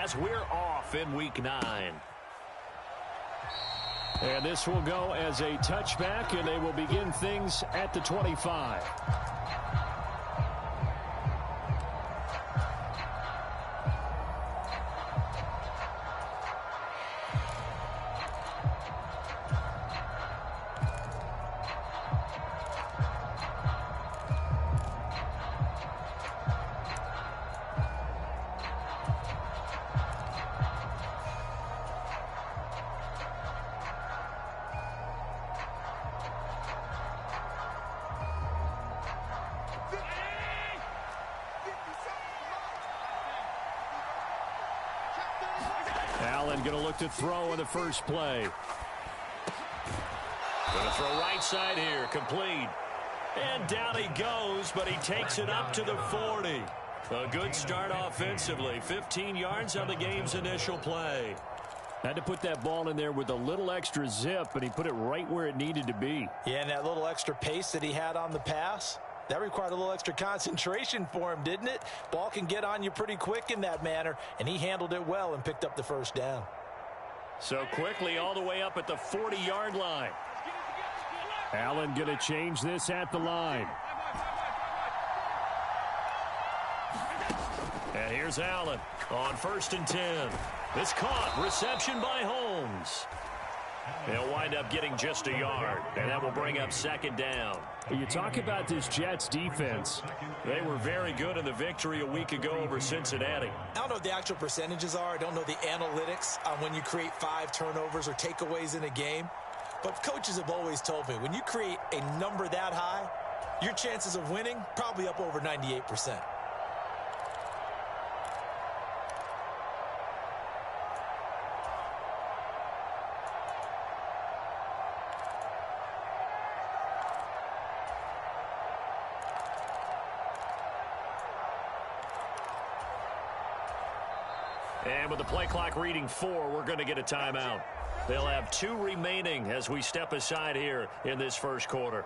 as we're off in Week 9. And this will go as a touchback, and they will begin things at the 25. Allen going to look to throw on the first play. Going to throw right side here, complete. And down he goes, but he takes it up to the 40. A good start offensively. 15 yards on the game's initial play. Had to put that ball in there with a little extra zip, but he put it right where it needed to be. Yeah, and that little extra pace that he had on the pass, that required a little extra concentration for him, didn't it? Ball can get on you pretty quick in that manner, and he handled it well and picked up the first down. So quickly all the way up at the 40-yard line. Allen going to change this at the line. And here's Allen on 1st and 10. It's caught. Reception by Holmes. They'll wind up getting just a yard, and that will bring up 2nd down. You talk about this Jets defense. They were very good in the victory a week ago over Cincinnati. I don't know what the actual percentages are. I don't know the analytics on when you create 5 turnovers or takeaways in a game. But coaches have always told me, when you create a number that high, your chances of winning probably up over 98%. And with the play clock reading 4, we're going to get a timeout. They'll have 2 remaining as we step aside here in this first quarter.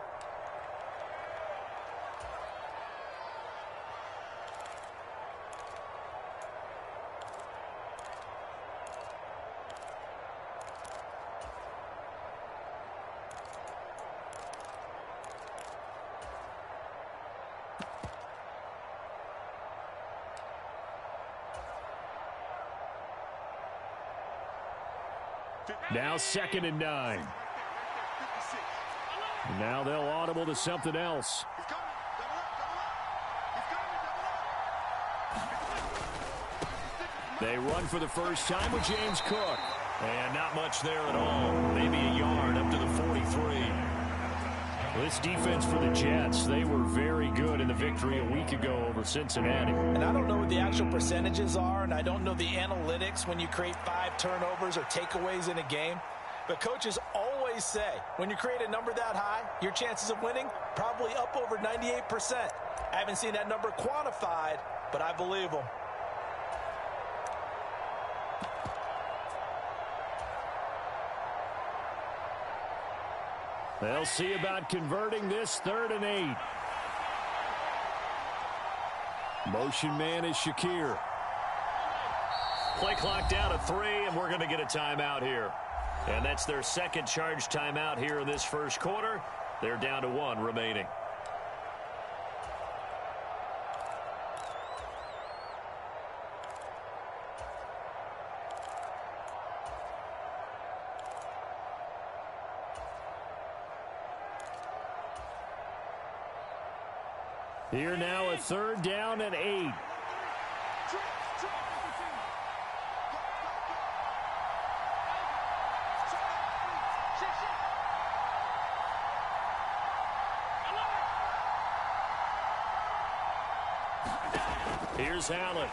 Now 2nd and 9. Now they'll audible to something else. They run for the first time with James Cook. And not much there at all. Maybe a yard up to the 43. This defense for the Jets, they were very good in the victory a week ago over Cincinnati. And I don't know what the actual percentages are, and I don't know the analytics when you create 5 turnovers or takeaways in a game. But coaches always say, when you create a number that high, your chances of winning probably up over 98%. I haven't seen that number quantified, but I believe them. They'll see about converting this 3rd and 8. Motion man is Shakir. Play clock down to 3, and we're going to get a timeout here. And that's their 2nd charge timeout here in this first quarter. They're down to 1 remaining. Here now a 3rd down and 8. Here's Allen.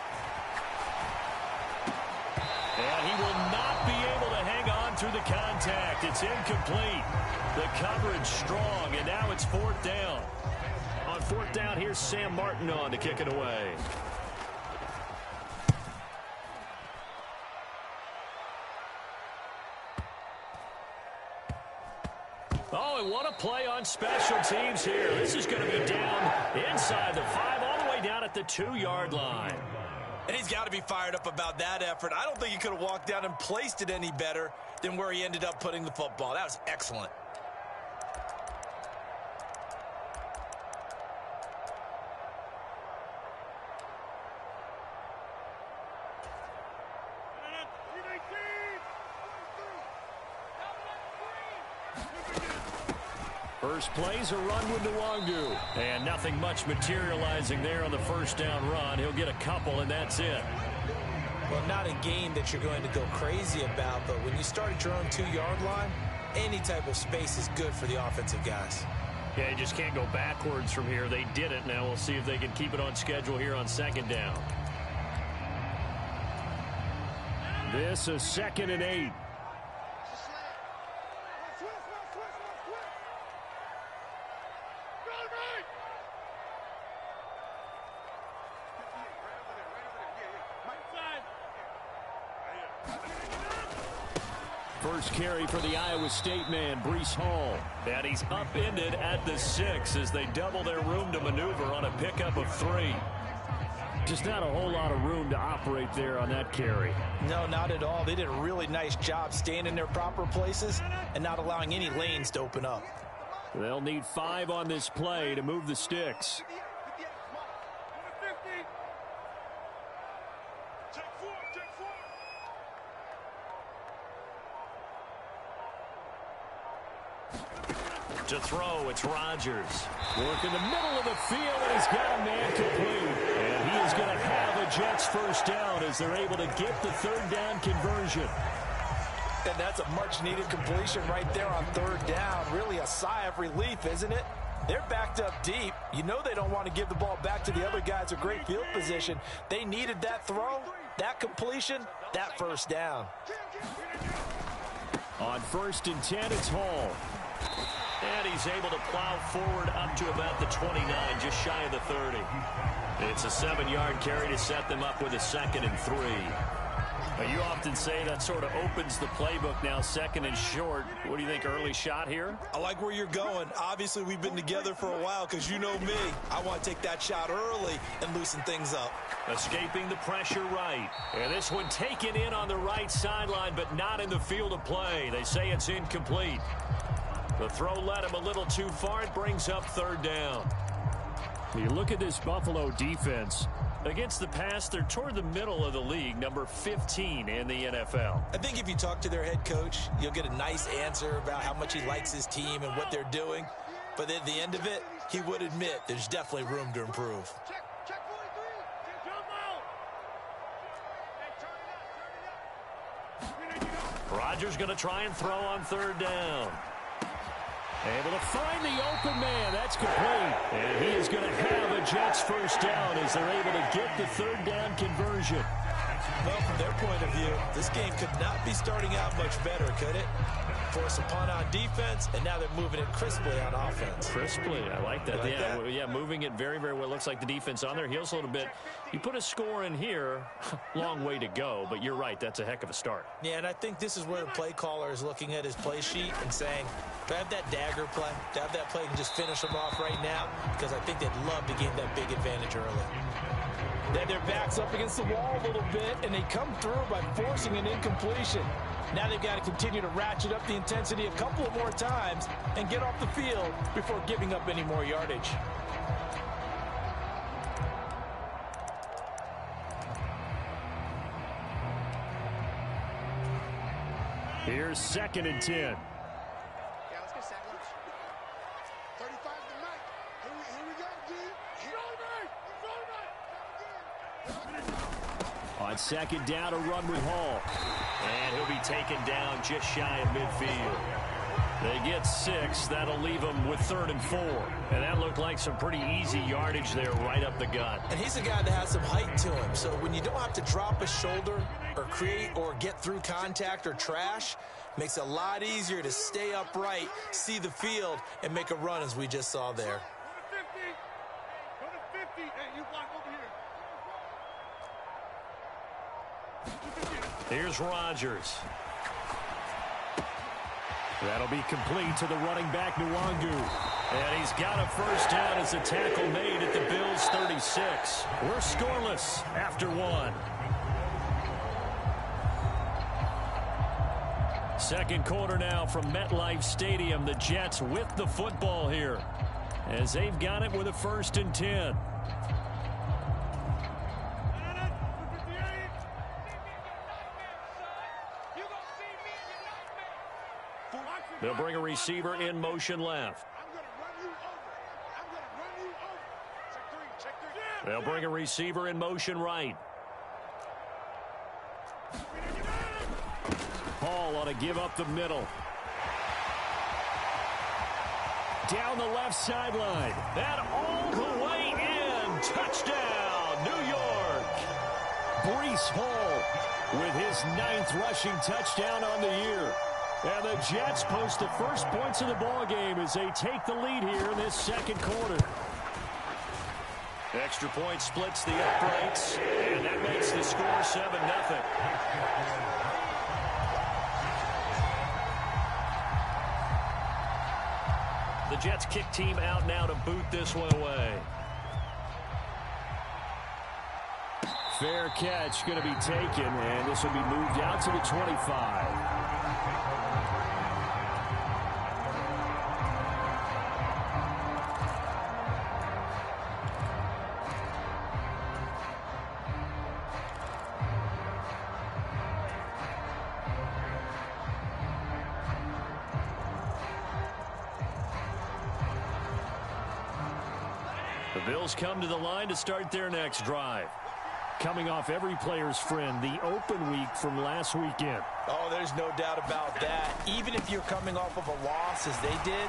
And he will not be able to hang on through the contact. It's incomplete. The coverage strong, and now it's 4th down. On 4th down, here's Sam Martin on to kick it away. Oh, and what a play on special teams here. This is going to be down inside the 5, all the way down at the 2-yard line. And he's got to be fired up about that effort. I don't think he could have walked down and placed it any better than where he ended up putting the football. That was excellent. First play's a run with Nwangu. And nothing much materializing there on the first down run. He'll get a couple, and that's it. Well, not a game that you're going to go crazy about, but when you start at your own 2-yard line, any type of space is good for the offensive guys. Yeah, you just can't go backwards from here. They did it. Now we'll see if they can keep it on schedule here on second down. This is 2nd and 8. First carry for the Iowa State man, Breece Hall. And he's upended at the 6 as they double their room to maneuver on a pickup of 3. Just not a whole lot of room to operate there on that carry. No, not at all. They did a really nice job staying in their proper places and not allowing any lanes to open up. They'll need 5 on this play to move the sticks. To throw, it's Rodgers. Work in the middle of the field, and he's got a man complete. And he is going to have a Jets first down as they're able to get the third down conversion. And that's a much-needed completion right there on third down. Really a sigh of relief, isn't it? They're backed up deep. You know they don't want to give the ball back to the other guys with great field position. They needed that throw, that completion, that first down. On 1st and 10, it's Hall. And he's able to plow forward up to about the 29, just shy of the 30. It's a 7-yard carry to set them up with a 2nd and 3. Now, you often say that sort of opens the playbook now, 2nd and short. What do you think, early shot here? I like where you're going. Obviously, we've been together for a while because you know me. I want to take that shot early and loosen things up. Escaping the pressure right. And this one taken in on the right sideline, but not in the field of play. They say it's incomplete. The throw led him a little too far. It brings up third down. You look at this Buffalo defense. Against the pass, they're toward the middle of the league, number 15 in the NFL. I think if you talk to their head coach, you'll get a nice answer about how much he likes his team and what they're doing. But at the end of it, he would admit there's definitely room to improve. Rodgers going to try and throw on third down. Able to find the open man. That's complete. And he is going to have a Jets first down as they're able to get the third down conversion. Well, from their point of view, this game could not be starting out much better, could it? Force a punt on defense, and now they're moving it crisply on offense. Crisply, I like that. Like that? Yeah, moving it very, very well. Looks like the defense on their heels a little bit. You put a score in here, long way to go, but you're right, that's a heck of a start. Yeah, and I think this is where the play caller is looking at his play sheet and saying, do I have that dagger play? Do I have that play and just finish them off right now? Because I think they'd love to gain that big advantage early. Then their backs up against the wall a little bit, and they come through by forcing an incompletion. Now they've got to continue to ratchet up the intensity a couple of more times and get off the field before giving up any more yardage. Here's 2nd and 10. Yeah, let's get sacked. 35 to Mike. Here we go, D. On 2nd down, a run with Hall. And he'll be taken down just shy of midfield. They get 6. That'll leave them with 3rd and 4. And that looked like some pretty easy yardage there right up the gut. And he's a guy that has some height to him. So when you don't have to drop a shoulder or create or get through contact or trash, makes it a lot easier to stay upright, see the field, and make a run as we just saw there. Go to 50. Hey, you block over here. Here's Rodgers. That'll be complete to the running back, Nwangu. And he's got a first down as a tackle made at the Bills' 36. We're scoreless after one. Second quarter now from MetLife Stadium. The Jets with the football here as they've got it with a 1st and 10. They'll bring a receiver in motion left. They'll bring a receiver in motion right. Hall ought to give up the middle. Down the left sideline. That all the way in. Touchdown, New York. Breece Hall with his 9th rushing touchdown on the year. And the Jets post the first points of the ball game as they take the lead here in this second quarter. Extra point splits the uprights, and that makes the score 7-0. The Jets kick team out now to boot this one away. Fair catch going to be taken, and this will be moved out to the 25. The Bills come to the line to start their next drive. Coming off every player's friend, the open week from last weekend. Oh, there's no doubt about that. Even if you're coming off of a loss as they did,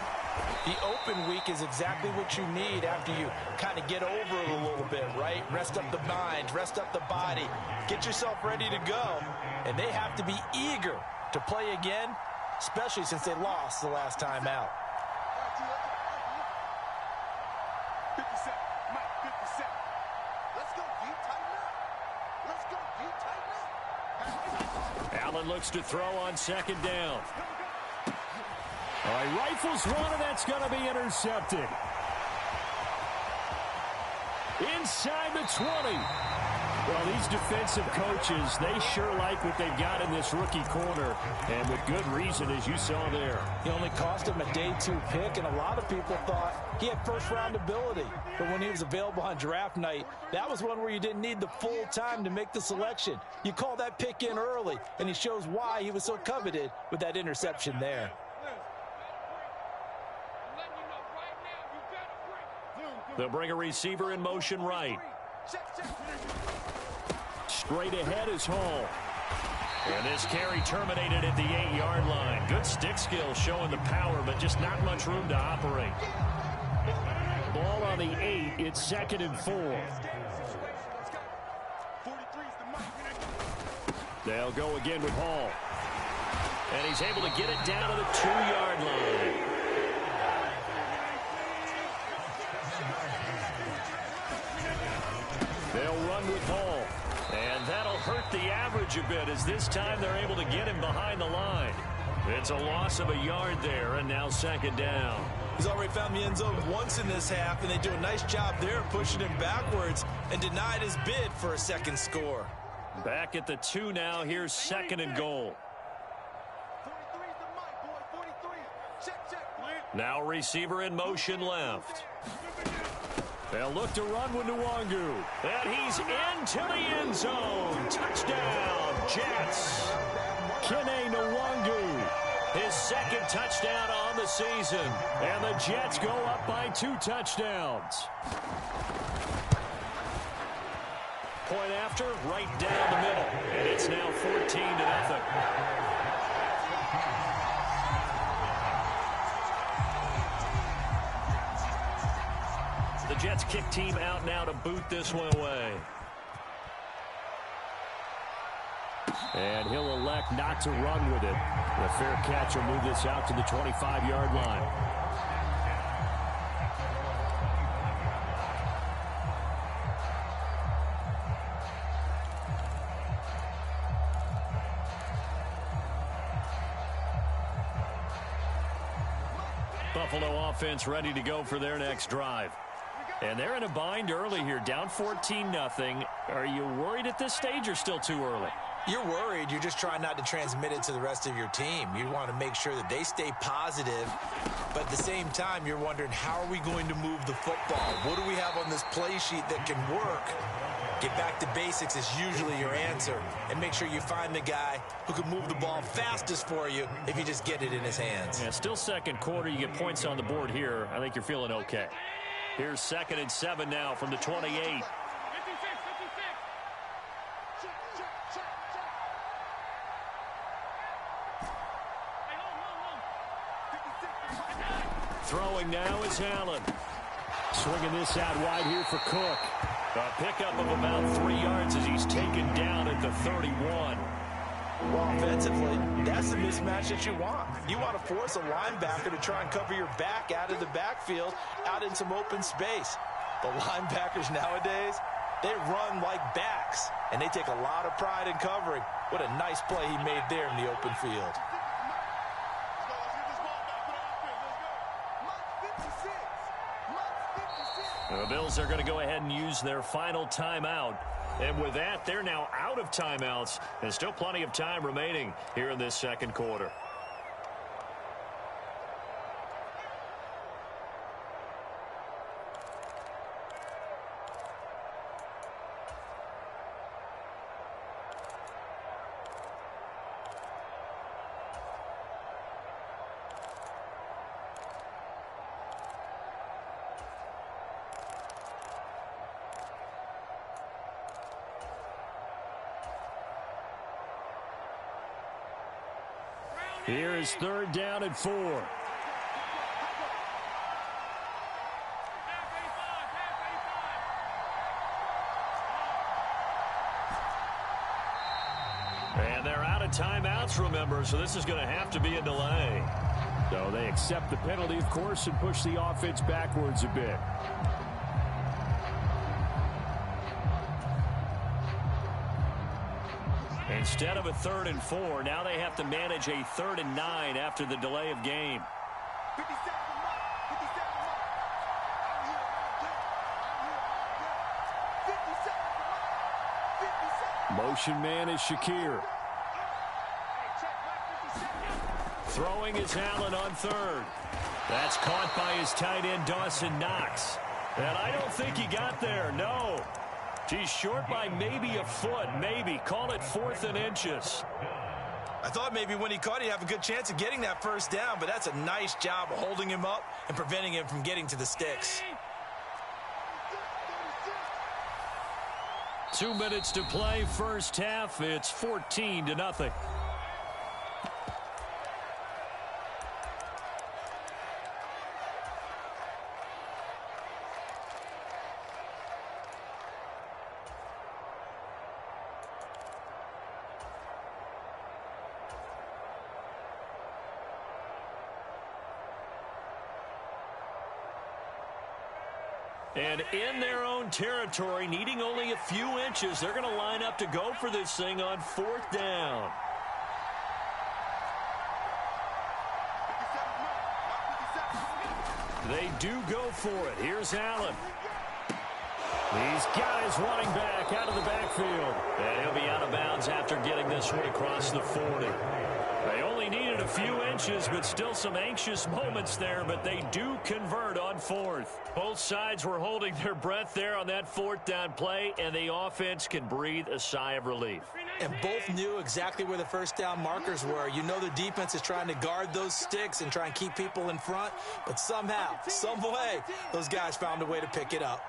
the open week is exactly what you need after you kind of get over it a little bit, right? Rest up the mind, rest up the body, get yourself ready to go. And they have to be eager to play again, especially since they lost the last time out. 57, Mike, 57. Let's go, D, tighten up. Let's go, D, tighten up. Allen looks to throw on 2nd down. All right, rifles one, and that's going to be intercepted. Inside the 20. Well, these defensive coaches, they sure like what they've got in this rookie corner, and with good reason, as you saw there. He only cost him a day 2 pick, and a lot of people thought he had first-round ability. But when he was available on draft night, that was one where you didn't need the full time to make the selection. You call that pick in early, and he shows why he was so coveted with that interception there. They'll bring a receiver in motion right. Straight ahead is Hall. And this carry terminated at the 8-yard line. Good stick skill showing the power, but just not much room to operate. Ball on the 8. It's 2nd and 4. They'll go again with Hall. And he's able to get it down to the 2-yard line. They'll run with Hall. And that'll hurt the average a bit as this time they're able to get him behind the line. It's a loss of a yard there, and now 2nd down. He's already found the end zone once in this half, and they do a nice job there pushing him backwards and denied his bid for a second score. Back at the 2 now. Here's 2nd and goal. Now receiver in motion left. They'll look to run with Nwangu. And he's into the end zone. Touchdown, Jets. Kene Nwangu. His 2nd touchdown on the season. And the Jets go up by 2 touchdowns. Point after, right down the middle. And it's now 14-0. The Jets kick team out now to boot this one away. And he'll elect not to run with it. The fair catch will move this out to the 25-yard line. Buffalo offense ready to go for their next drive. And they're in a bind early here, down 14-0. Are you worried at this stage or still too early? You're worried. You're just trying not to transmit it to the rest of your team. You want to make sure that they stay positive, but at the same time, you're wondering, how are we going to move the football? What do we have on this play sheet that can work? Get back to basics is usually your answer, and make sure you find the guy who can move the ball fastest for you if you just get it in his hands. Yeah, still second quarter. You get points on the board here. I think you're feeling okay. Here's 2nd and 7 now from the 28. Throwing now is Allen. Swinging this out wide here for Cook. A pickup of about 3 yards as he's taken down at the 31. Well, offensively, that's the mismatch that you want. You want to force a linebacker to try and cover your back out of the backfield, out in some open space. The linebackers nowadays, they run like backs, and they take a lot of pride in covering. What a nice play he made there in the open field. The Bills are going to go ahead and use their final timeout. And with that, they're now out of timeouts. And still plenty of time remaining here in this second quarter. Here is 3rd down and 4. And they're out of timeouts, remember, so this is going to have to be a delay. So they accept the penalty, of course, and push the offense backwards a bit. Instead of a 3rd and 4, now they have to manage a 3rd and 9 after the delay of game. Motion man is Shakir. Throwing is Allen on 3rd. That's caught by his tight end, Dawson Knox. And I don't think he got there, no. He's short by maybe a foot, maybe. Call it 4th and inches. I thought maybe when he caught, he'd have a good chance of getting that first down, but that's a nice job of holding him up and preventing him from getting to the sticks. 2 minutes to play, first half. It's 14-0. And in their own territory, needing only a few inches, they're going to line up to go for this thing on 4th down. They do go for it. Here's Allen. He's got his running back out of the backfield. And he'll be out of bounds after getting this one across the 40. They only needed a few inches, but still some anxious moments there, but they do convert on 4th. Both sides were holding their breath there on that 4th down play, and the offense can breathe a sigh of relief. And both knew exactly where the first down markers were. You know the defense is trying to guard those sticks and try and keep people in front, but somehow, some way, those guys found a way to pick it up.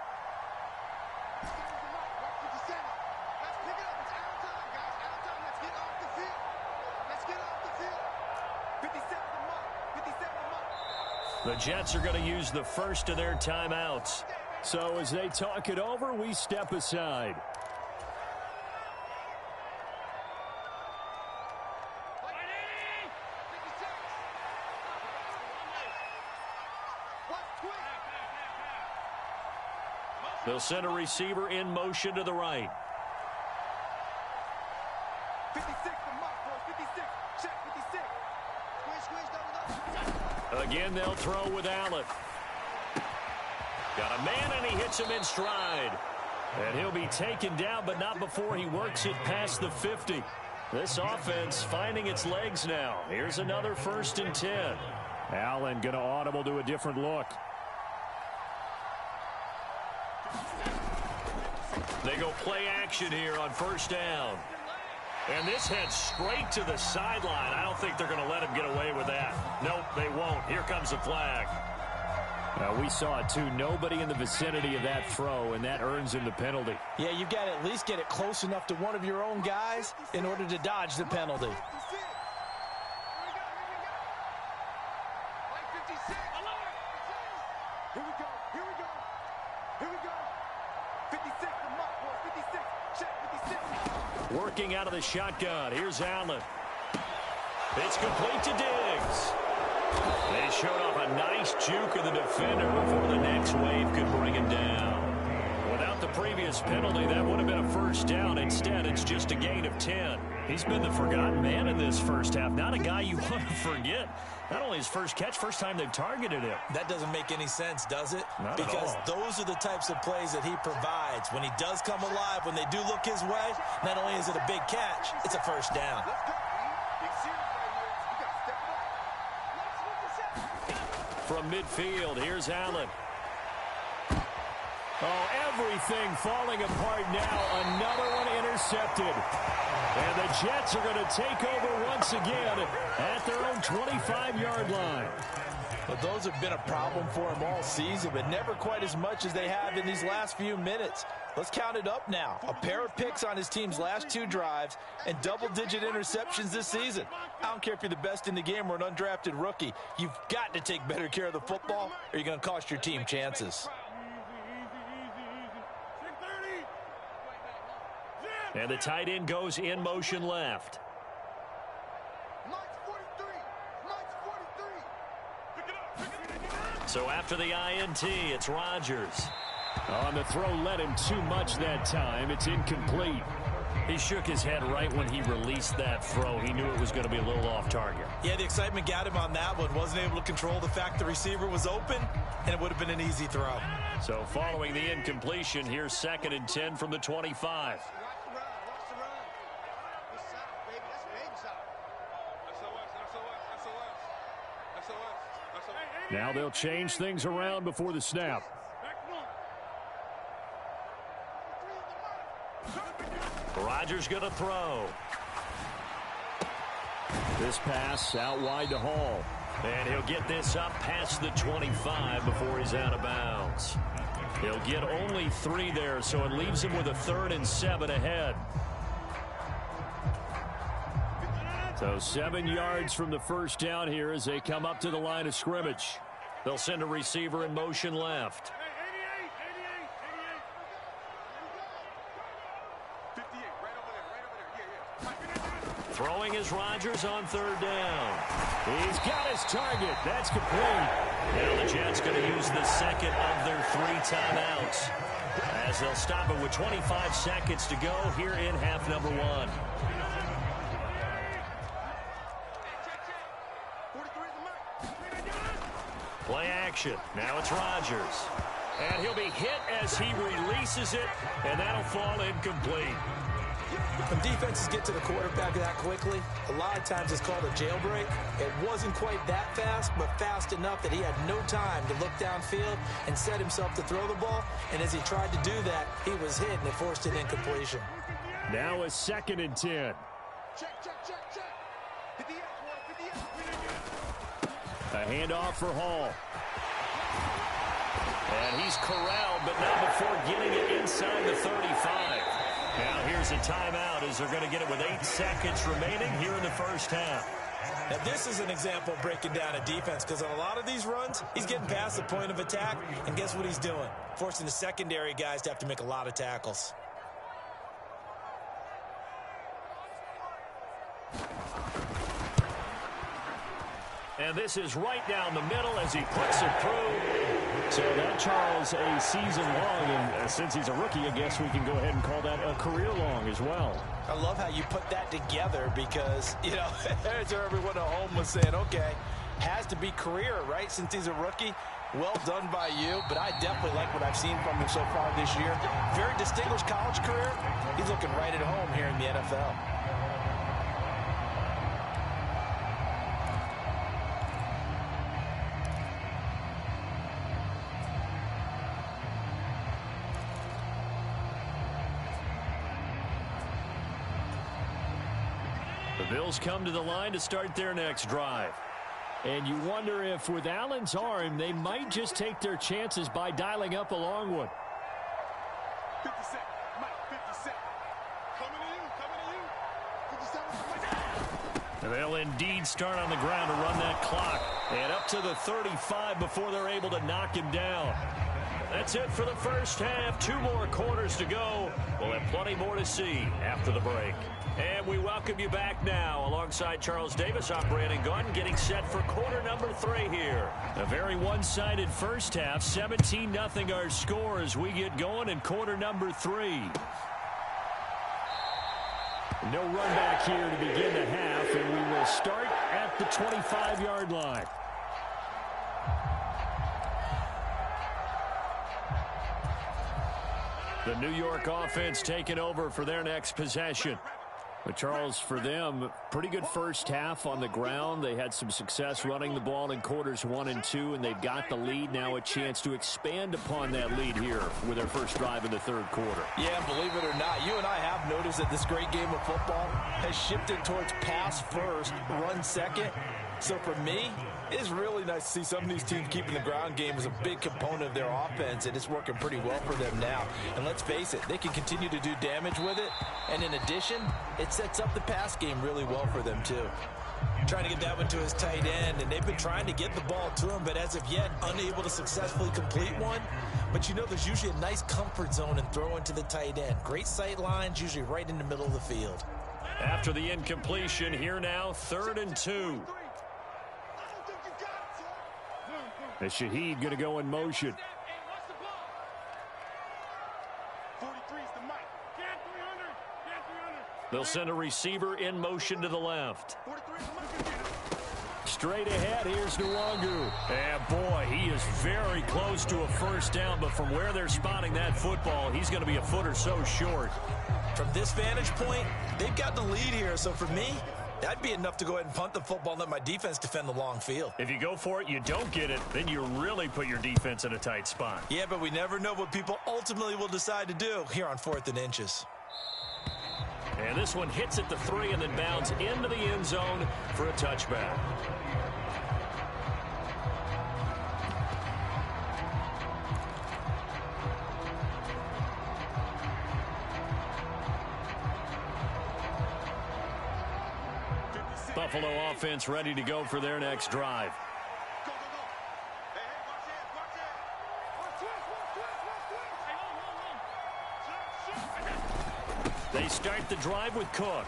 The Jets are going to use the first of their timeouts. So as they talk it over, we step aside. They'll send a receiver in motion to the right. 56, the mark, bro. 56. Check 56. Again, they'll throw with Allen. Got a man, and he hits him in stride. And he'll be taken down, but not before he works it past the 50. This offense finding its legs now. Here's another 1st and 10. Allen going to audible to a different look. They go play action here on 1st down. And this heads straight to the sideline. I don't think they're going to let him get away with that. Nope, they won't. Here comes the flag. We saw it, too. Nobody in the vicinity of that throw, and that earns him the penalty. Yeah, you've got to at least get it close enough to one of your own guys in order to dodge the penalty. Here we go. Here we go. Here we go. 56, the mark, boy. 56. Check 56. Working out of the shotgun. Here's Allen. It's complete to Diggs. They showed off a nice juke of the defender before the next wave could bring him down. Without the previous penalty, that would have been a 1st down. Instead, it's just a gain of 10. He's been the forgotten man in this 1st half. Not a guy you want to forget. Not only his first catch, first time they've targeted him. That doesn't make any sense, does it? Not because at all. Those are the types of plays that he provides. When he does come alive, when they do look his way, not only is it a big catch, it's a 1st down. Let's go, big series right here. You got to step up. From midfield, here's Allen. Oh, everything falling apart now. Another one intercepted. And the Jets are going to take over once again at their own 25-yard line. But those have been a problem for him all season, but never quite as much as they have in these last few minutes. Let's count it up now. A pair of picks on his team's last 2 drives and double-digit interceptions this season. I don't care if you're the best in the game or an undrafted rookie. You've got to take better care of the football or you're going to cost your team chances. And the tight end goes in motion left. Mike's 43. Mike's 43. So after the INT, it's Rodgers. On the throw, led him too much that time. It's incomplete. He shook his head right when he released that throw. He knew it was going to be a little off target. Yeah, the excitement got him on that one. Wasn't able to control the fact the receiver was open, and it would have been an easy throw. So following the incompletion, here's 2nd and 10 from the 25. Now they'll change things around before the snap. Rodgers going to throw. This pass out wide to Hall. And he'll get this up past the 25 before he's out of bounds. He'll get only 3 there, so it leaves him with a 3rd and 7 ahead. So 7 yards from the 1st down here as they come up to the line of scrimmage. They'll send a receiver in motion left. Throwing is Rodgers on 3rd down. He's got his target. That's complete. Now the Jets going to use the 2nd of their 3 timeouts as they'll stop it with 25 seconds to go here in half number 1. Play action. Now it's Rodgers. And he'll be hit as he releases it, and that'll fall incomplete. When defenses get to the quarterback that quickly, a lot of times it's called a jailbreak. It wasn't quite that fast, but fast enough that he had no time to look downfield and set himself to throw the ball. And as he tried to do that, he was hit, and it forced an incompletion. Now a 2nd and 10. Check. Hit the X, boy. Hit the X. A handoff for Hall. And he's corralled, but not before getting it inside the 35. Now here's a timeout as they're going to get it with 8 seconds remaining here in the 1st half. Now this is an example of breaking down a defense, because on a lot of these runs, he's getting past the point of attack, and guess what he's doing? Forcing the secondary guys to have to make a lot of tackles. And this is right down the middle as he puts it through. So that, Charles, a season long, and since he's a rookie, I guess we can go ahead and call that a career long as well. I love how you put that together because, you know, as everyone at home was saying, okay, has to be career, right, since he's a rookie. Well done by you, but I definitely like what I've seen from him so far this year. Very distinguished college career. He's looking right at home here in the NFL. The Bills come to the line to start their next drive. And you wonder if with Allen's arm, they might just take their chances by dialing up a long one. 50 seconds. Mike, 50 seconds. Coming to you. 57 seconds. They'll indeed start on the ground to run that clock. And up to the 35 before they're able to knock him down. That's it for the first half. 2 more quarters to go. We'll have plenty more to see after the break. And we welcome you back now. Alongside Charles Davis, I'm Brandon Gunn, getting set for quarter number 3 here. A very one-sided first half. 17-0 our score as we get going in quarter number 3. No run back here to begin the half, and we will start at the 25-yard line. The New York offense taking over for their next possession. But Charles, for them, pretty good first half on the ground. They had some success running the ball in quarters 1 and 2, and they've got the lead. Now a chance to expand upon that lead here with their first drive in the third quarter. Yeah, believe it or not, you and I have noticed that this great game of football has shifted towards pass first, run second. So for me, it's really nice to see some of these teams keeping the ground game as a big component of their offense, and it's working pretty well for them now. And let's face it, they can continue to do damage with it. And in addition, it sets up the pass game really well for them too. Trying to get that one to his tight end, and they've been trying to get the ball to him, but as of yet, unable to successfully complete one. But you know, there's usually a nice comfort zone in throwing to the tight end. Great sight lines, usually right in the middle of the field. After the incompletion, here now, 3rd and 2. As Shaheed going to go in motion. 43 is the mic. They'll send a receiver in motion to the left. 43 is the mic. Straight ahead, here's Nwangu. And boy, he is very close to a first down, but from where they're spotting that football, he's going to be a foot or so short. From this vantage point, they've got the lead here, so for me, that'd be enough to go ahead and punt the football and let my defense defend the long field. If you go for it, you don't get it, then you really put your defense in a tight spot. Yeah, but we never know what people ultimately will decide to do here on 4th and inches. And this one hits at the 3 and then bounds into the end zone for a touchback. Buffalo offense ready to go for their next drive. Go, go, go. Hey, watch it, watch it. They start the drive with Cook.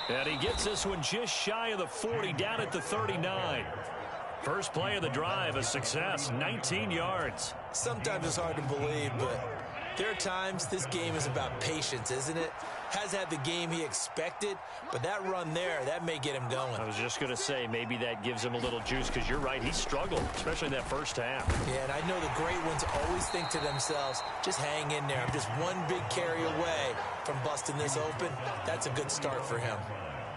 And he gets this one just shy of the 40, down at the 39. First play of the drive, a success, 19 yards. Sometimes it's hard to believe, but there are times this game is about patience, isn't it? Has had the game he expected, but that run there, that may get him going. I was just going to say, maybe that gives him a little juice, because you're right, he struggled, especially in that first half. Yeah, and I know the great ones always think to themselves, just hang in there. I'm just one big carry away from busting this open. That's a good start for him.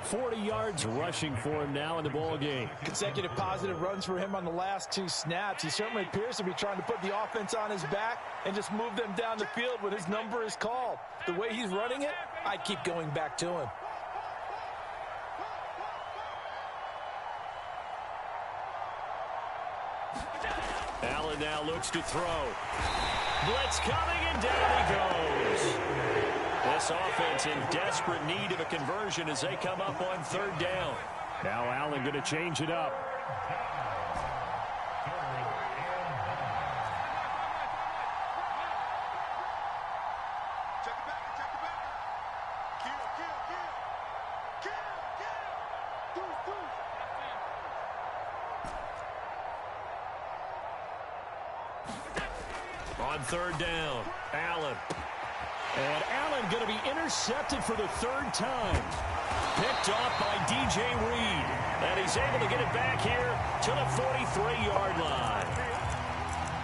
40 yards rushing for him now in the ball game. Consecutive positive runs for him on the last 2 snaps. He certainly appears to be trying to put the offense on his back and just move them down the field when his number is called. The way he's running it, I'd keep going back to him. Allen now looks to throw. Blitz coming, and down he goes. This offense in desperate need of a conversion as they come up on 3rd down. Now Allen going to change it up. Check it back, check it back. Kill. Deuce. On third down, Allen. And Allen going to be intercepted for the third time. Picked off by DJ Reed. And he's able to get it back here to the 43-yard line.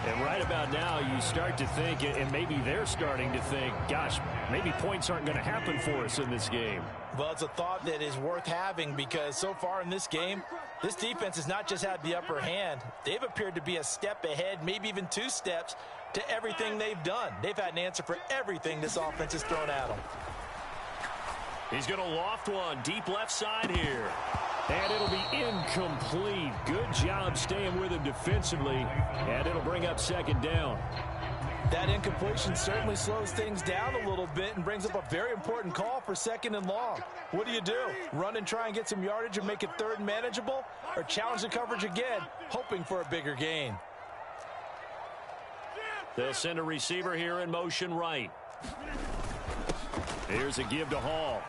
And right about now, you start to think, and maybe they're starting to think, gosh, maybe points aren't going to happen for us in this game. Well, it's a thought that is worth having because so far in this game, this defense has not just had the upper hand. They've appeared to be a step ahead, maybe even 2 steps to everything they've done. They've had an answer for everything this offense has thrown at them. He's going to loft one deep left side here. And it'll be incomplete. Good job staying with him defensively. And it'll bring up second down. That incompletion certainly slows things down a little bit and brings up a very important call for second and long. What do? Run and try and get some yardage and make it third and manageable? Or challenge the coverage again, hoping for a bigger gain? They'll send a receiver here in motion right. Here's a give to Hall.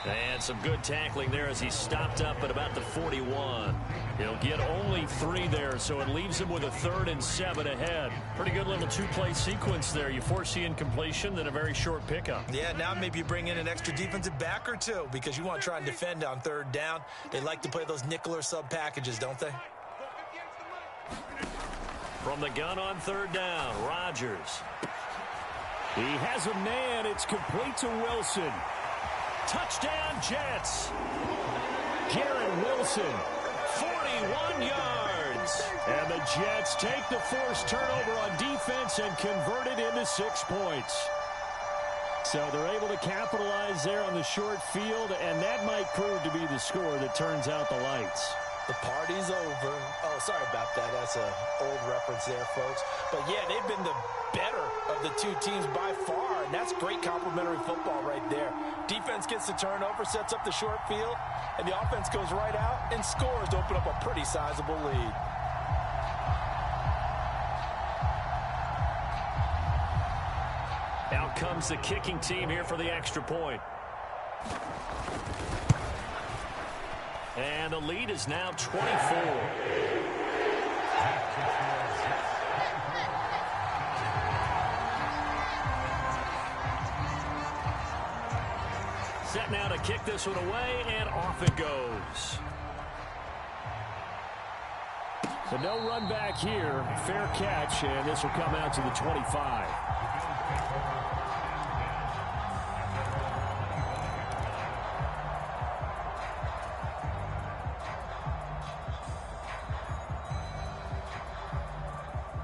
And some good tackling there as he stopped up at about the 41. He'll get only 3 there, so it leaves him with a 3rd and 7 ahead. Pretty good little 2-play sequence there. You force the incompletion, then a very short pickup. Yeah, now maybe you bring in an extra defensive back or 2 because you want to try and defend on third down. They like to play those nickel or sub packages, don't they? From the gun on third down, Rodgers. He has a man. It's complete to Wilson. Touchdown, Jets. Garrett Wilson. 41 yards. And the Jets take the forced turnover on defense and convert it into 6 points. So they're able to capitalize there on the short field, and that might prove to be the score that turns out the lights. The party's over. Oh, sorry about that. That's an old reference there, folks. But, yeah, they've been the better of the 2 teams by far, and that's great complementary football right there. Defense gets the turnover, sets up the short field, and the offense goes right out and scores to open up a pretty sizable lead. Out comes the kicking team here for the extra point. And the lead is now 24. Set now to kick this one away, and off it goes. So no run back here. Fair catch, and this will come out to the 25.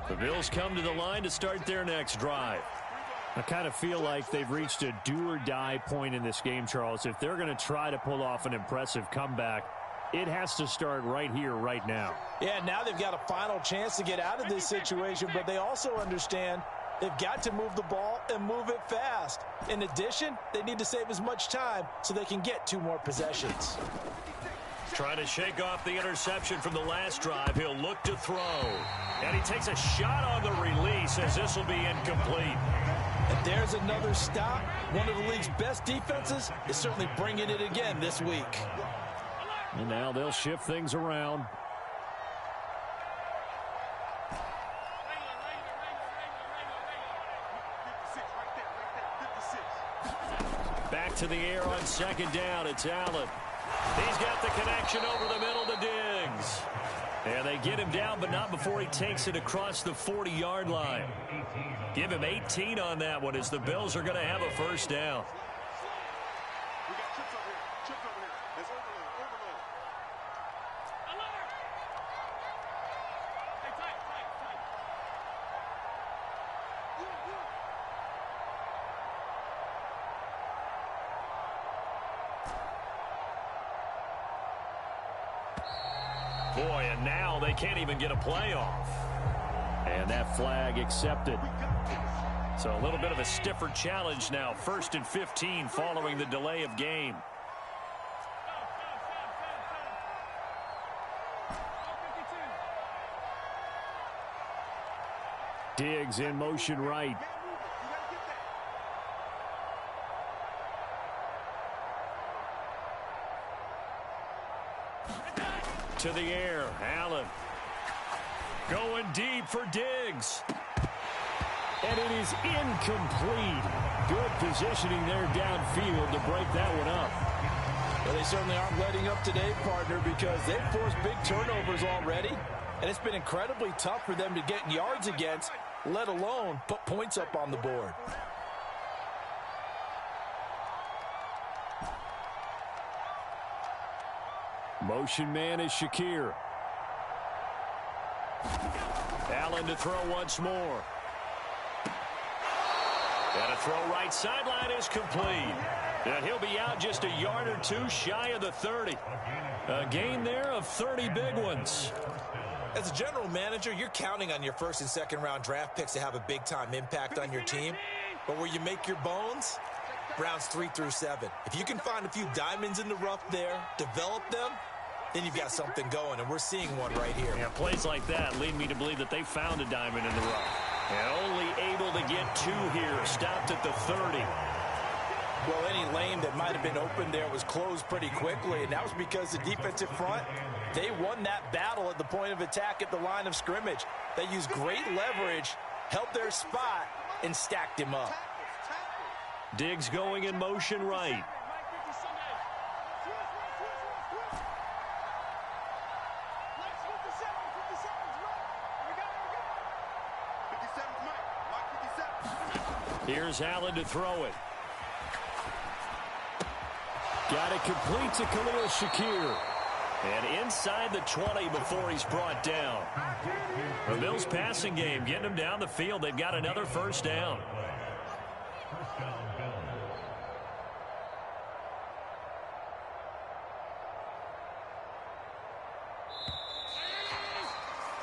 The Bills come to the line to start their next drive. I kind of feel like they've reached a do-or-die point in this game, Charles. If they're going to try to pull off an impressive comeback, it has to start right here, right now. Yeah, now they've got a final chance to get out of this situation, but they also understand they've got to move the ball and move it fast. In addition, they need to save as much time so they can get 2 more possessions. Trying to shake off the interception from the last drive. He'll look to throw. And he takes a shot on the release as this will be incomplete. And there's another stop. One of the league's best defenses is certainly bringing it again this week. And now they'll shift things around. Back to the air on second down. It's Allen. He's got the connection over the middle to Diggs. And they get him down, but not before he takes it across the 40-yard line. Give him 18 on that one as the Bills are going to have a first down. We got trips over here. Trips over here. There's overload. Hey, tight. Boy, and now they can't even get a playoff. And that flag accepted. So a little bit of a stiffer challenge now. 1st and 15 following the delay of game. Diggs in motion right. To the air, Allen. Going deep for Diggs. And it is incomplete. Good positioning there downfield to break that one up. Well, they certainly aren't letting up today, partner, because they've forced big turnovers already. And it's been incredibly tough for them to get yards against, let alone put points up on the board. Motion man is Shakir. Allen to throw once more. And a throw right sideline is complete. And he'll be out just a yard or two shy of the 30. A gain there of 30 big ones. As a general manager, you're counting on your first and second round draft picks to have a big-time impact on your team. But where you make your bones, rounds 3 through 7. If you can find a few diamonds in the rough there, develop them, then you've got something going, and we're seeing one right here. Yeah, plays like that lead me to believe that they found a diamond in the rough. And only able to get 2 here, stopped at the 30. Well, any lane that might have been open there was closed pretty quickly, and that was because the defensive front, they won that battle at the point of attack at the line of scrimmage. They used great leverage, held their spot, and stacked him up. Diggs going in motion right. Here's Allen to throw it. Got it complete to Khalil Shakir. And inside the 20 before he's brought down. The Bills passing game getting them down the field. They've got another first down.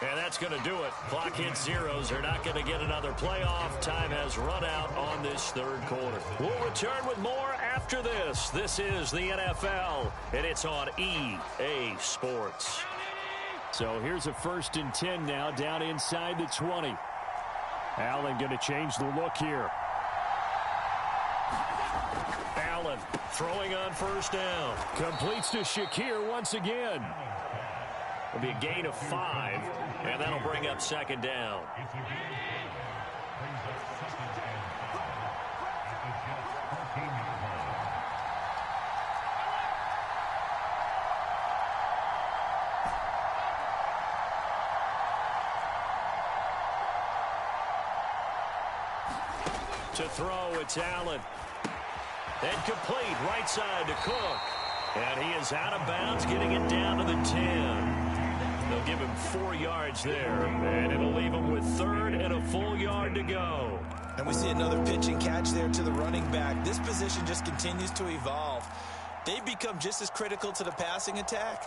And that's going to do it. Clock hits zeros. They're not going to get another playoff. Time has run out on this third quarter. We'll return with more after this. This is the NFL, and it's on EA Sports. So here's a 1st and 10 now down inside the 20. Allen going to change the look here. Allen throwing on first down. Completes to Shakir once again. It'll be a gain of 5, and that'll bring up second down. To throw, it's Allen. And complete, right side to Cook. And he is out of bounds, getting it down to the 10. They'll give him 4 yards there, and it'll leave him with 3rd and a full yard to go. And we see another pitch and catch there to the running back. This position just continues to evolve. They've become just as critical to the passing attack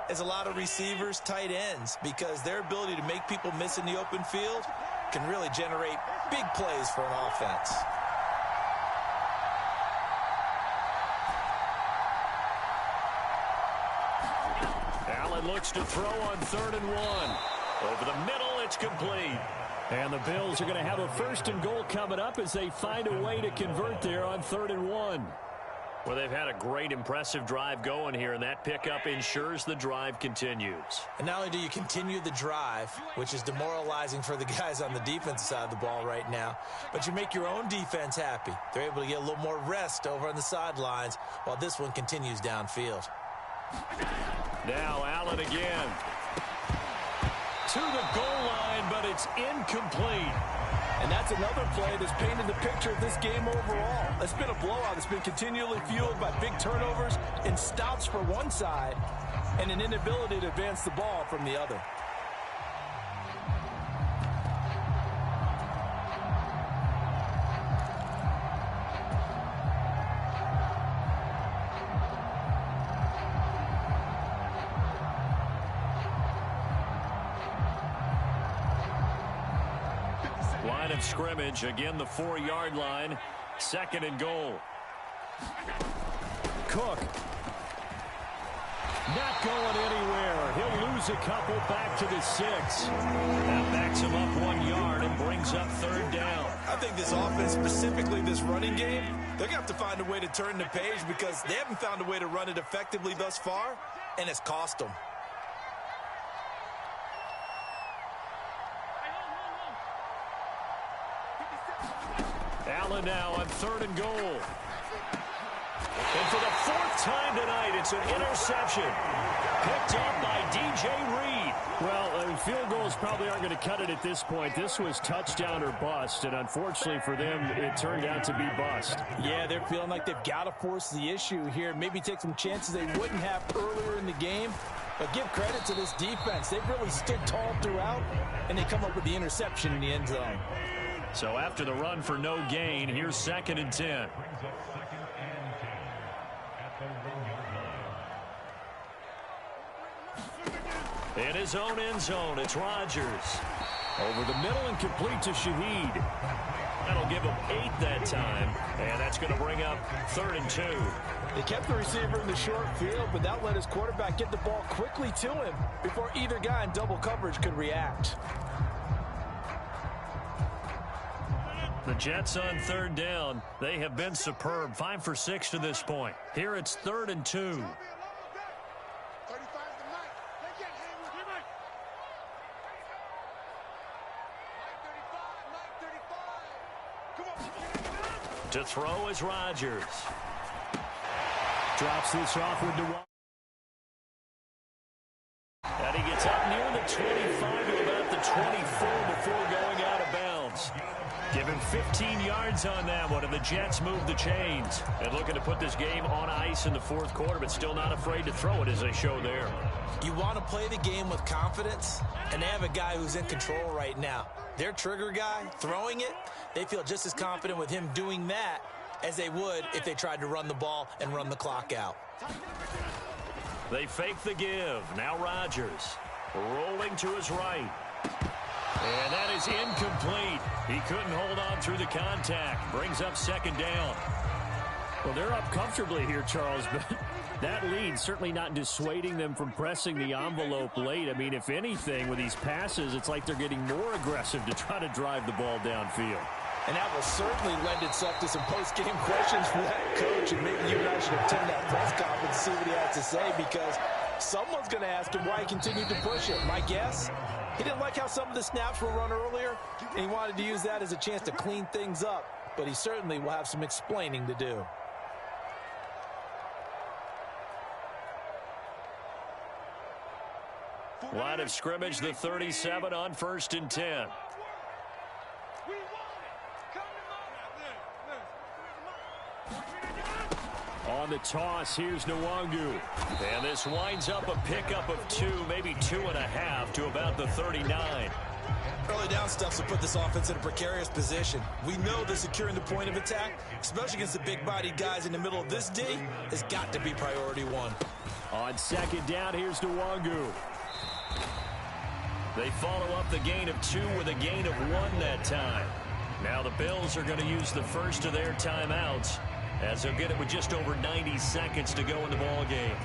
as a lot of receivers, tight ends, because their ability to make people miss in the open field can really generate big plays for an offense. Looks to throw on 3rd and 1. Over the middle, it's complete. And the Bills are going to have a 1st and goal coming up as they find a way to convert there on 3rd and 1. Well, they've had a great, impressive drive going here, and that pickup ensures the drive continues. And not only do you continue the drive, which is demoralizing for the guys on the defensive side of the ball right now, but you make your own defense happy. They're able to get a little more rest over on the sidelines while this one continues downfield. Now Allen again. To the goal line, but it's incomplete. And that's another play that's painted the picture of this game overall. It's been a blowout. It's been continually fueled by big turnovers and stops for one side and an inability to advance the ball from the other. Line of scrimmage, again the 4-yard line, 2nd and goal. Cook. Not going anywhere. He'll lose a couple back to the 6. That backs him up 1 yard and brings up 3rd down. I think this offense, specifically this running game, they're going to have to find a way to turn the page because they haven't found a way to run it effectively thus far, and it's cost them. Allen now on 3rd and goal. And for the 4th time tonight, it's an interception. Picked up by DJ Reed. Well, field goals probably aren't going to cut it at this point. This was touchdown or bust, and unfortunately for them, it turned out to be bust. Yeah, they're feeling like they've got to force the issue here. Maybe take some chances they wouldn't have earlier in the game. But give credit to this defense. They've really stood tall throughout, and they come up with the interception in the end zone. So after the run for no gain, here's 2nd and 10. In his own end zone, it's Rodgers. Over the middle and complete to Shaheed. That'll give him 8 that time, and that's going to bring up 3rd and 2. They kept the receiver in the short field, but that let his quarterback get the ball quickly to him before either guy in double coverage could react. The Jets on 3rd down. They have been superb. 5 for 6 to this point. Here it's 3rd and 2. To throw is Rodgers. Drops this off with the and he gets up near the 25 to about the 24 before going out of bounds. Give him 15 yards on that one, and the Jets move the chains. And looking to put this game on ice in the 4th quarter, but still not afraid to throw it as they show there. You want to play the game with confidence, and they have a guy who's in control right now. Their trigger guy, throwing it, they feel just as confident with him doing that as they would if they tried to run the ball and run the clock out. They fake the give. Now Rodgers rolling to his right. And that is incomplete. He couldn't hold on through the contact. Brings up 2nd down. Well, they're up comfortably here, Charles, but that lead certainly not dissuading them from pressing the envelope late. I mean, if anything, with these passes, it's like they're getting more aggressive to try to drive the ball downfield. And that will certainly lend itself to some post-game questions for that coach. And maybe you and I should attend that press conference and see what he has to say, because someone's going to ask him why he continued to push it. My guess, he didn't like how some of the snaps were run earlier, and he wanted to use that as a chance to clean things up. But he certainly will have some explaining to do. Line of scrimmage, the 37 on 1st and 10. On the toss, here's Nwangu. And this winds up a pickup of 2, maybe 2.5 to about the 39. Early down stuff will put this offense in a precarious position. We know that securing the point of attack, especially against the big-bodied guys in the middle of this D, has got to be priority 1. On 2nd down, here's Nwangu. They follow up the gain of 2 with a gain of 1 that time. Now the Bills are going to use the first of their timeouts, as they'll get it with just over 90 seconds to go in the ball game.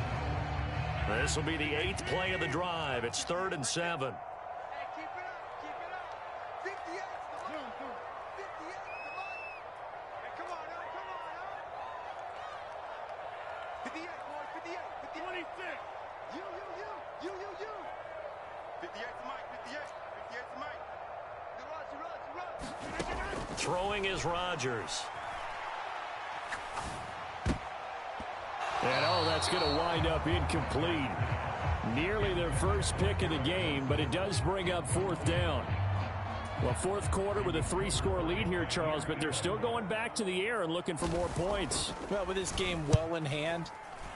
This will be the 8th play of the drive. It's 3rd and 7. Throwing is Rodgers. And that's going to wind up incomplete. Nearly their first pick of the game, but it does bring up 4th down. Well, 4th quarter with a 3-score lead here, Charles, but they're still going back to the air and looking for more points. Well, with this game well in hand,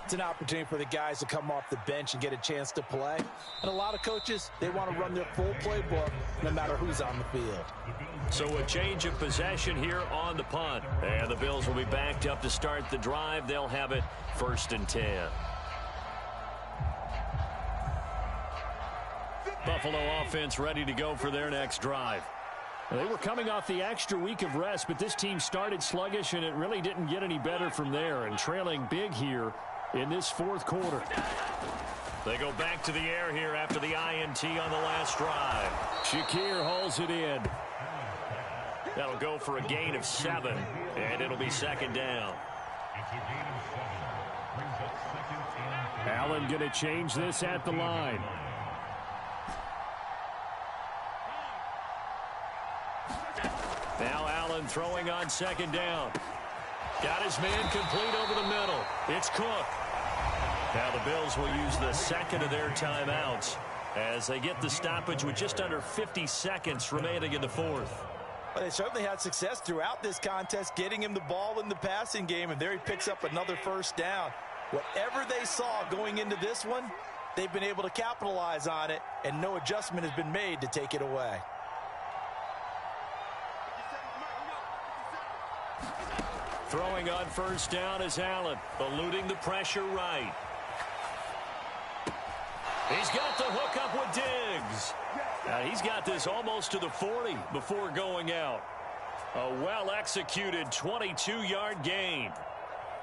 it's an opportunity for the guys to come off the bench and get a chance to play. And a lot of coaches, they want to run their full playbook no matter who's on the field. So a change of possession here on the punt. And the Bills will be backed up to start the drive. They'll have it 1st and 10. Buffalo offense ready to go for their next drive. They were coming off the extra week of rest, but this team started sluggish, and it really didn't get any better from there, and trailing big here in this 4th quarter. They go back to the air here after the INT on the last drive. Shakir hauls it in. That'll go for a gain of 7, and it'll be 2nd down. Allen going to change this at the line. Now Allen throwing on second down. Got his man complete over the middle. It's Cook. Now the Bills will use the second of their timeouts as they get the stoppage with just under 50 seconds remaining in the fourth. Well, they certainly had success throughout this contest, getting him the ball in the passing game, and there he picks up another first down. Whatever they saw going into this one, they've been able to capitalize on it, and no adjustment has been made to take it away. Throwing on first down is Allen, eluding the pressure right. He's got the hook up with Diggs. He's got this almost to the 40 before going out. A well-executed 22-yard gain.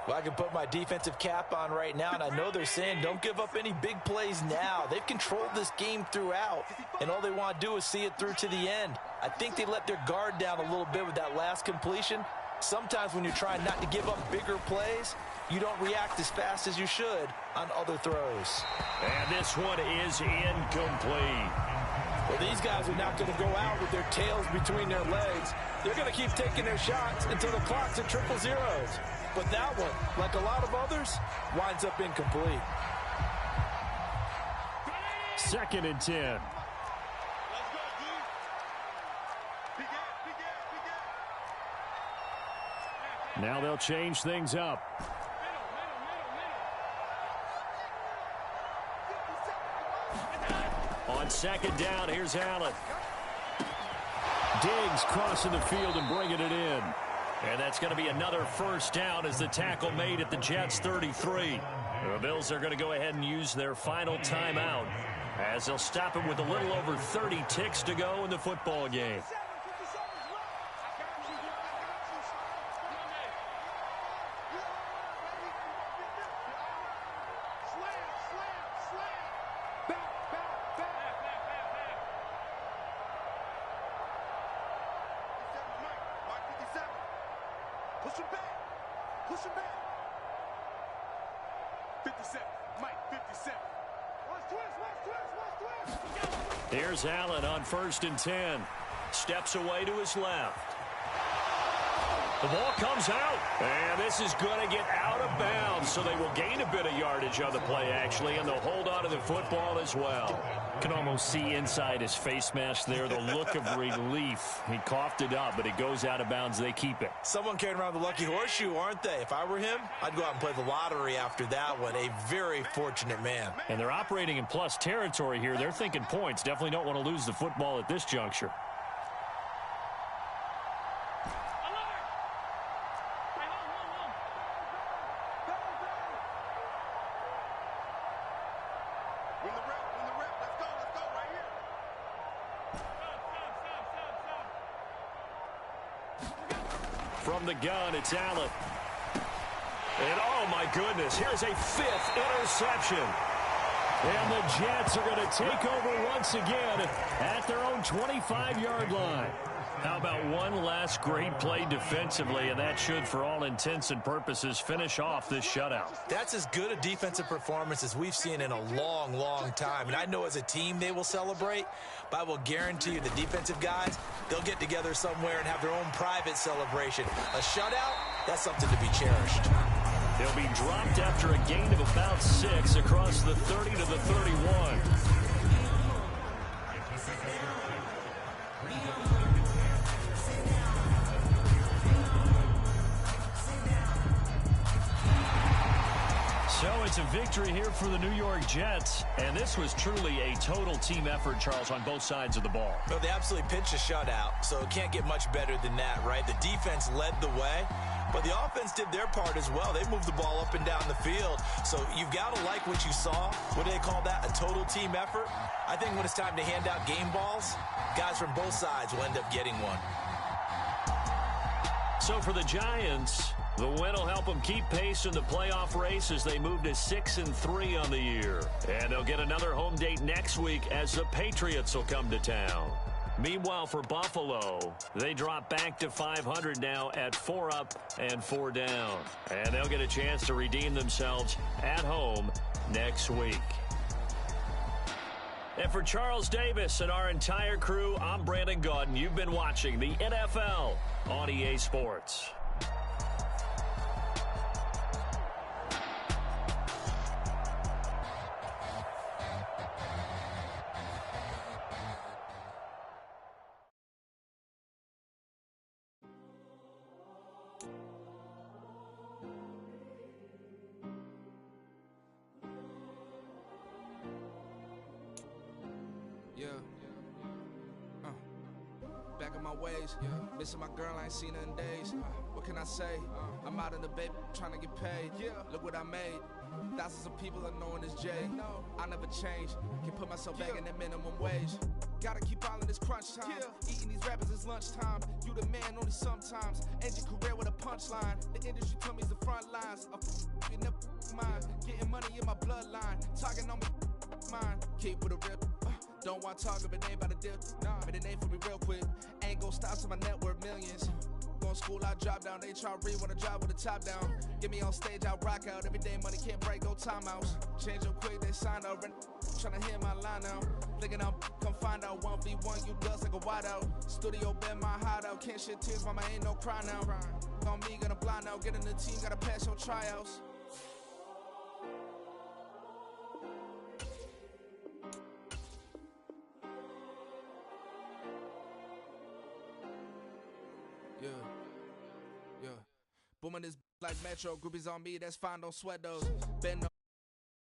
Well, I can put my defensive cap on right now, and I know they're saying don't give up any big plays now. They've controlled this game throughout, and all they want to do is see it through to the end. I think they let their guard down a little bit with that last completion. Sometimes when you're trying not to give up bigger plays, you don't react as fast as you should on other throws. And this one is incomplete. Well, these guys are not going to go out with their tails between their legs. They're going to keep taking their shots until the clock's at triple zeros. But that one, like a lot of others, winds up incomplete. 2nd and 10. Now they'll change things up. On second down, here's Allen. Diggs crossing the field and bringing it in. And that's going to be another first down as the tackle made at the Jets' 33. The Bills are going to go ahead and use their final timeout as they'll stop him with a little over 30 ticks to go in the football game. Push him back. Push him back. 57. Mike, 57. Watch twist. Here's Allen on 1st and 10. Steps away to his left. The ball comes out, and this is going to get out of bounds, so they will gain a bit of yardage on the play, actually, and they'll hold on to the football as well. Can almost see inside his face mask there the look of relief. He coughed it up, but it goes out of bounds. They keep it. Someone carrying around the lucky horseshoe, aren't they? If I were him, I'd go out and play the lottery after that one. A very fortunate man. And they're operating in plus territory here. They're thinking points. Definitely don't want to lose the football at this juncture. From the gun, it's Allen. And, oh, my goodness, here's a 5th interception. And the Jets are going to take over once again at their own 25-yard line. How about one last great play defensively, and that should, for all intents and purposes, finish off this shutout. That's as good a defensive performance as we've seen in a long, long time. And I know as a team they will celebrate, but I will guarantee you the defensive guys, they'll get together somewhere and have their own private celebration. A shutout, that's something to be cherished. They'll be dropped after a gain of about 6 across the 30 to the 31. So it's a victory here for the New York Jets, and this was truly a total team effort, Charles, on both sides of the ball. Well, they absolutely pitched a shutout, so it can't get much better than that, right? The defense led the way, but the offense did their part as well. They moved the ball up and down the field, so you've got to like what you saw. What do they call that? A total team effort? I think when it's time to hand out game balls, guys from both sides will end up getting one. So for the Giants, the win will help them keep pace in the playoff race as they move to 6-3 on the year. And they'll get another home date next week as the Patriots will come to town. Meanwhile, for Buffalo, they drop back to 500 now at 4 up and 4 down. And they'll get a chance to redeem themselves at home next week. And for Charles Davis and our entire crew, I'm Brandon Gaudin. You've been watching the NFL on EA Sports. Back in my ways, missing my girl, I ain't seen her in days. What can I say? I'm out in the baby, trying to get paid. Look what I made. Thousands of people are knowing this Jay. I never change. Can put myself back in that minimum wage. Gotta keep all in this crunch time. Eating these rappers is lunchtime. You the man only sometimes. End your career with a punchline. The industry told me it's the front lines. You never mind. Getting money in my bloodline. Talking on me, mine. Keep with a rip. Don't want to talk if it ain't about a deal. But it ain't for me real quick. Ain't gon' stop till my net worth millions. Going school, I drop down. They try to read when I drive with the top down. Get me on stage, I rock out. Every day money can't break, no timeouts. Change up quick, they sign up. Tryna hit my line now. Thinking I'm come find out 1v1, you dust like a wideout. Studio been my hideout. Can't shed tears, mama ain't no cry now. On me, gonna blind out. Get in the team, gotta pass your tryouts. Booming this like Metro, groupies on me, that's fine, don't sweat those. Bend